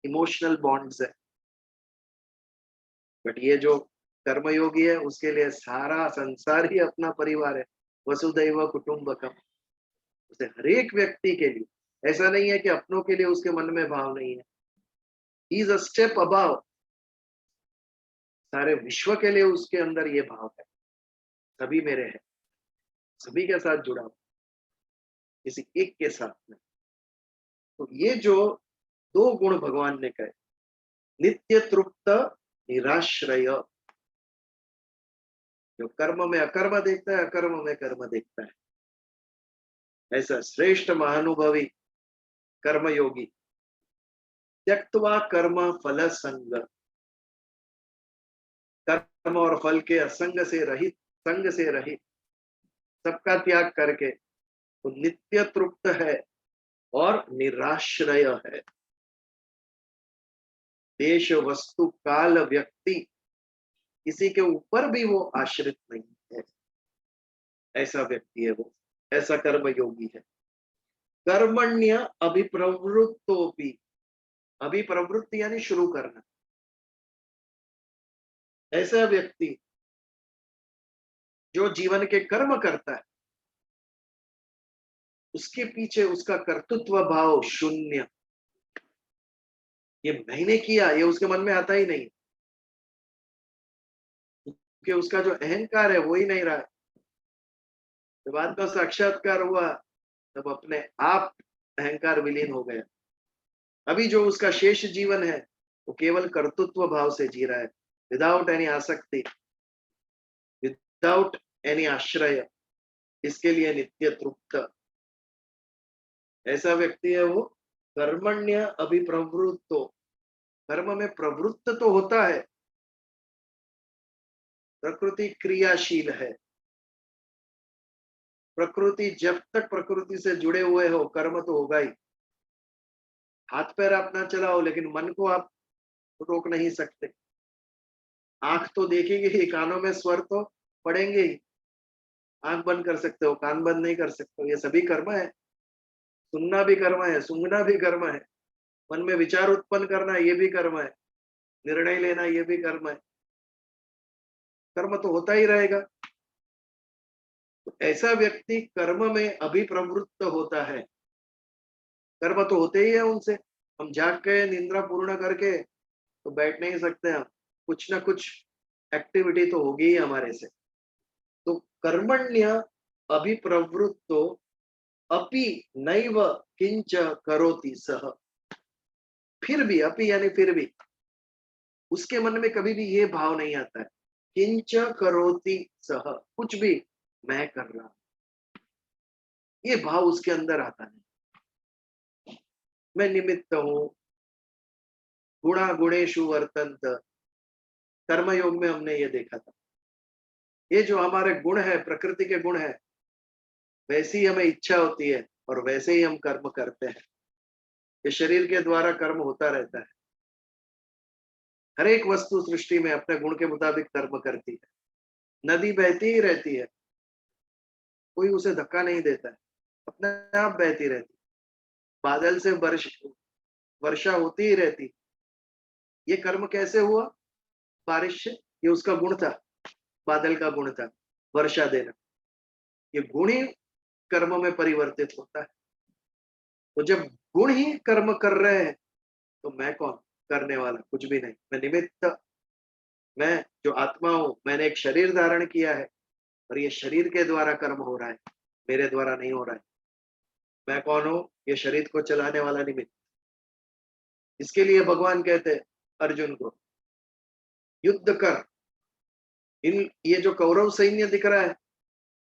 इमोशनल बॉन्ड्स है। बट ये जो कर्मयोगी है उसके लिए सारा संसार ही अपना परिवार है, वसुदैव कुटुंबकम। उसे हर एक व्यक्ति के लिए, ऐसा नहीं है कि अपनों के लिए उसके मन में भाव नहीं है। He is a step above, सारे विश्व के लिए उसके अंदर ये भाव है, सभी मेरे हैं, सभी के साथ जुड़ा हूं, किसी एक के साथ में। तो ये जो दो गुण भगवान ने कहे, नित्य तृप्त निराश्रय, जो कर्म में अकर्म देखता है, अकर्म में कर्म देखता है, ऐसा श्रेष्ठ महानुभवी कर्मयोगी, त्यक्त्वा कर्म फल संग, कर्म और फल के असंग से रहित, संग से रहित, सबका त्याग करके वो नित्य तृप्त है और निराश्रय है। देश वस्तु काल व्यक्ति किसी के ऊपर भी वो आश्रित नहीं है, ऐसा व्यक्ति है वो, ऐसा कर्मयोगी है। कर्मण्य अभिप्रवृत्तोपि, अभिप्रवृत्ति यानी शुरू करना, ऐसा व्यक्ति जो जीवन के कर्म करता है, उसके पीछे उसका कर्तृत्व भाव शून्य, ये मैंने किया ये उसके मन में आता ही नहीं, क्योंकि उसका जो अहंकार है वो ही नहीं रहा। जब आत्मा साक्षात्कार हुआ तब अपने आप अहंकार विलीन हो गया। अभी जो उसका शेष जीवन है वो केवल कर्तृत्व भाव से जी रहा है, विदाउट एनी आसक्ति, विदाउट एनी आश्रय, इसके लिए नित्य तृप्त ऐसा व्यक्ति है वो। कर्मण्य अभिप्रवृत्तो, कर्म में प्रवृत्त तो होता है, प्रकृति क्रियाशील है, प्रकृति जब तक प्रकृति से जुड़े हुए हो कर्म तो होगा ही। हाथ पैर आप ना चलाओ लेकिन मन को आप रोक नहीं सकते, आंख तो देखेगी ही, कानों में स्वर तो पड़ेंगे ही, आंख बंद कर सकते हो, कान बंद नहीं कर सकते हो, ये सभी कर्म है। सुनना भी कर्म है, सूंघना भी कर्म है, मन में विचार उत्पन्न करना ये भी कर्म है, निर्णय लेना ये भी कर्म है, कर्म तो होता ही रहेगा। तो ऐसा व्यक्ति कर्म में अभिप्रवृत्त होता है, कर्म तो होते ही है उनसे। हम जाग के निद्रा पूर्ण करके तो बैठ नहीं सकते, हम कुछ ना कुछ एक्टिविटी तो होगी ही हमारे से। तो कर्मण्य अभिप्रवृत्तो अपि नैव किंच करोति सह, फिर भी, अपि यानी फिर भी, उसके मन में कभी भी ये भाव नहीं आता है किंच करोति सह, कुछ भी मैं कर रहा हूं, ये भाव उसके अंदर आता नहीं। मैं निमित्त हूं, गुणा गुणेशु वर्तन्त, कर्मयोग में हमने ये देखा था। ये जो हमारे गुण है, प्रकृति के गुण है, वैसी ही हमें इच्छा होती है और वैसे ही हम कर्म करते हैं। ये शरीर के द्वारा कर्म होता रहता है। हर एक वस्तु सृष्टि में अपने गुण के मुताबिक कर्म करती है। नदी बहती ही रहती है, कोई उसे धक्का नहीं देता है, अपने आप बहती रहती। बादल से वर्षा होती ही रहती। ये कर्म कैसे हुआ? बारिश से, ये उसका गुण था, बादल का गुण था वर्षा देना। ये गुण ही कर्म में परिवर्तित होता है। तो जब गुण ही कर्म कर रहे हैं तो मैं कौन? करने वाला कुछ भी नहीं, मैं निमित्त। मैं जो आत्मा हूं, मैंने एक शरीर धारण किया है और ये शरीर के द्वारा कर्म हो रहा है, मेरे द्वारा नहीं हो रहा है। मैं कौन हूं? ये शरीर को चलाने वाला निमित्त। इसके लिए भगवान कहते अर्जुन को, युद्ध कर। ये जो कौरव सैन्य दिख रहा है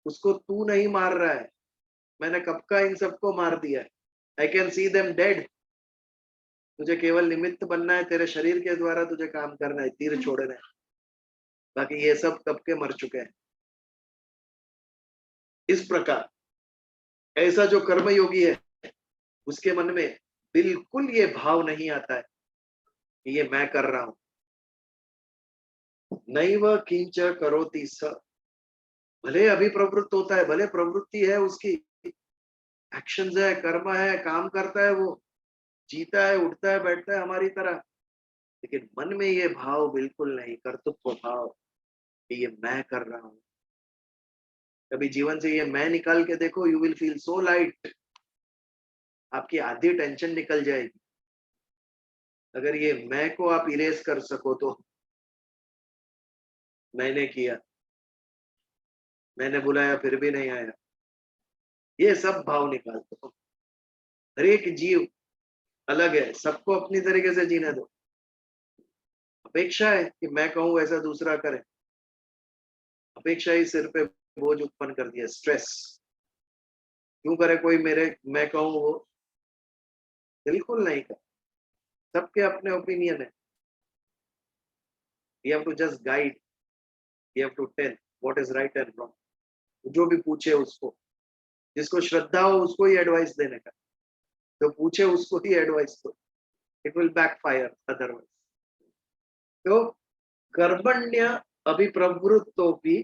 उसको तू नहीं मार रहा है, मैंने कब का इन सबको मार दिया है। I can see them dead. तुझे केवल निमित्त बनना है, तेरे शरीर के द्वारा तुझे काम करना है, तीर छोड़ना है, बाकी ये सब कब के मर चुके हैं। इस प्रकार ऐसा जो कर्मयोगी है उसके मन में बिल्कुल ये भाव नहीं आता है कि ये मैं कर रहा हूं। नैव किंच करोति स, भले अभी प्रवृत्त होता है, भले प्रवृत्ति है उसकी, एक्शंस है, कर्म है, काम करता है, वो जीता है, उठता है, बैठता है हमारी तरह, लेकिन मन में ये भाव बिल्कुल नहीं, कर्तृत्व भाव कि ये मैं कर रहा हूं। कभी जीवन से ये मैं निकाल के देखो, you will feel so light, आपकी आधी टेंशन निकल जाएगी। अगर ये मैं को आप इरेज कर सको तो, मैंने किया, मैंने बुलाया फिर भी नहीं आया, ये सब भाव निकाल दो। हर एक जीव अलग है, सबको अपनी तरीके से जीने दो। अपेक्षा है कि मैं कहूं वैसा दूसरा करे, अपेक्षा ही सिर पे बोझ उत्पन्न कर दिया, स्ट्रेस। क्यों करे कोई मेरे, मैं कहूं वो? बिल्कुल नहीं कर, सबके अपने ओपिनियन है। You have to just guide, you have to tell what is right and wrong. जो भी पूछे उसको, जिसको श्रद्धा हो उसको ही एडवाइस देने का, जो पूछे उसको ही एडवाइस दो, इट विल बैकफायर अदरवाइज। तो कर्मण्य अभिप्रवृत्तोपि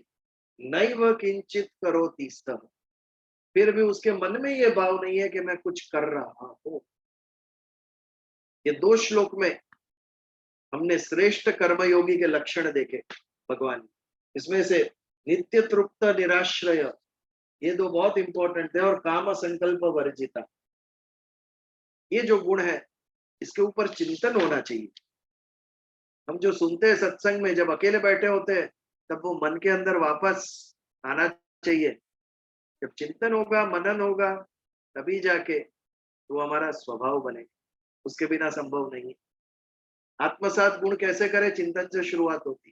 नैव किंचित करोति सः, फिर भी उसके मन में ये भाव नहीं है कि मैं कुछ कर रहा हूं। ये 2 श्लोक में हमने श्रेष्ठ कर्मयोगी के लक्षण देखे भगवान। इसमें से नित्य तृप्त निराश्रय, ये 2 बहुत इंपॉर्टेंट है, और काम संकल्प वर्जिता, ये जो गुण है इसके ऊपर चिंतन होना चाहिए। हम जो सुनते हैं सत्संग में, जब अकेले बैठे होते हैं तब वो मन के अंदर वापस आना चाहिए। जब चिंतन होगा, मनन होगा, तभी जाके वो हमारा स्वभाव बनेगा, उसके बिना संभव नहीं है। आत्मसात गुण कैसे करें? चिंतन से शुरुआत होती,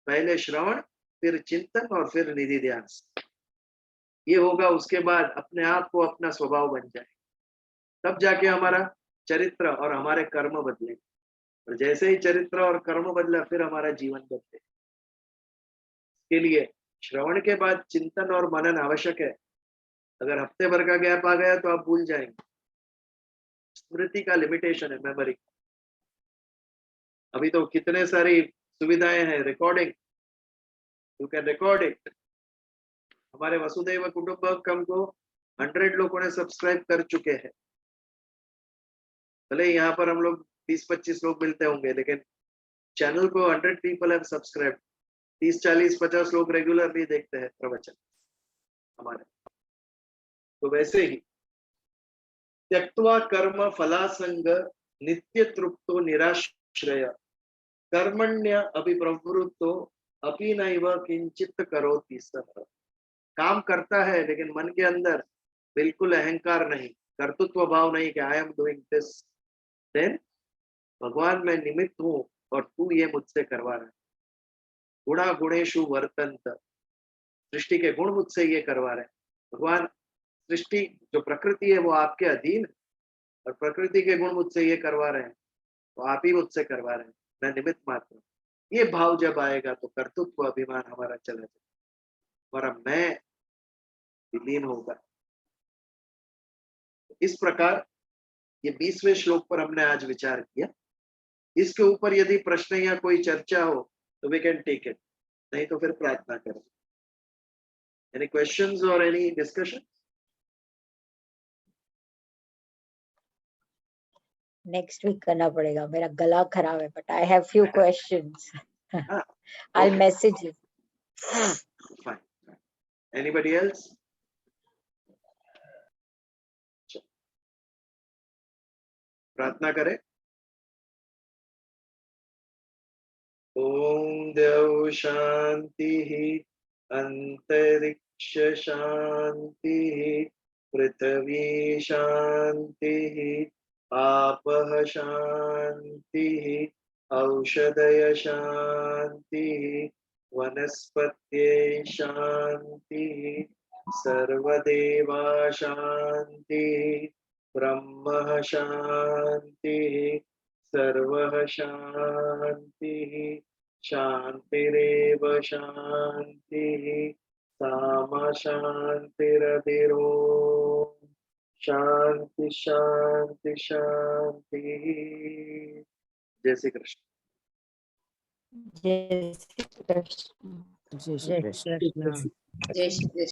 पहले श्रवण, फिर चिंतन, और फिर निधि ध्यान। ये होगा, उसके बाद अपने आप को अपना स्वभाव बन जाए, तब जाके हमारा चरित्र और हमारे कर्म बदले। और जैसे ही चरित्र और कर्म बदला, फिर हमारा जीवन बदले। के लिए श्रवण के बाद चिंतन और मनन आवश्यक है। अगर हफ्ते भर का गैप आ गया तो आप भूल जाएंगे। स्मृति का लिमिटेशन है, मेमोरी। अभी तो कितने सारी सुविधाएं हैं, recording, you can record it. हमारे वसुदैव कुटुंबकम को 100 लोगों ने सब्सक्राइब कर चुके हैं। भले यहाँ पर हम लोग 20-25 लोग मिलते होंगे, लेकिन चैनल को 100 पीपल हैव सब्सक्राइब। 30-40-50 लोग रेगुलरली देखते हैं प्रवचन हमारे। तो वैसे ही त्यक्त्वा कर्म फलासंग नित्य तृप्तो निराश्रय कर्मण्य अभिप्रवृत्तो अपि नैव किंचित करोति सः। काम करता है लेकिन मन के अंदर बिल्कुल अहंकार नहीं, कर्तृत्व भाव नहीं कि I am doing this, then भगवान मैं निमित्त हूँ और तू ये मुझसे करवा रहा है। गुणा गुणेशु वर्तन्त, सृष्टि के गुण मुझसे ये करवा रहे हैं। भगवान सृष्टि जो प्रकृति है वो आपके अधीन, और प्रकृति के गुण मुझसे ये करवा रहे हैं, तो आप ही मुझसे करवा रहे हैं, मैं निमित्त मात्र हूँ। ये भाव जब आएगा तो कर्तृत्व अभिमान हमारा चला जाएगा, हमारा मैं विलीन होगा। इस प्रकार ये 20वें श्लोक पर हमने आज विचार किया। इसके ऊपर यदि प्रश्न या कोई चर्चा हो तो वी कैन टेक इट, नहीं तो फिर प्रार्थना करें। एनी क्वेश्चंस और एनी डिस्कशन? नेक्स्ट वीक करना पड़ेगा, मेरा गला खराब है, but I have few questions. I okay. Message you. Fine. Anybody else? प्रार्थना करें। ओम देव शांति, अंतरिक्ष शांति, पृथ्वी शांति, आपः शांति, औषधय शांति, वनस्पत्ये शांति, सर्वदेवा शांति, ब्रह्म शांति, सर्वः शांति, शांतिरेव शांति, सामा शांतिरधिरोम शांति शांति शांति। जय श्री कृष्ण। जय श्री कृष्ण। जय श्री कृष्ण। जय श्री कृष्ण। जय श्री कृष्ण।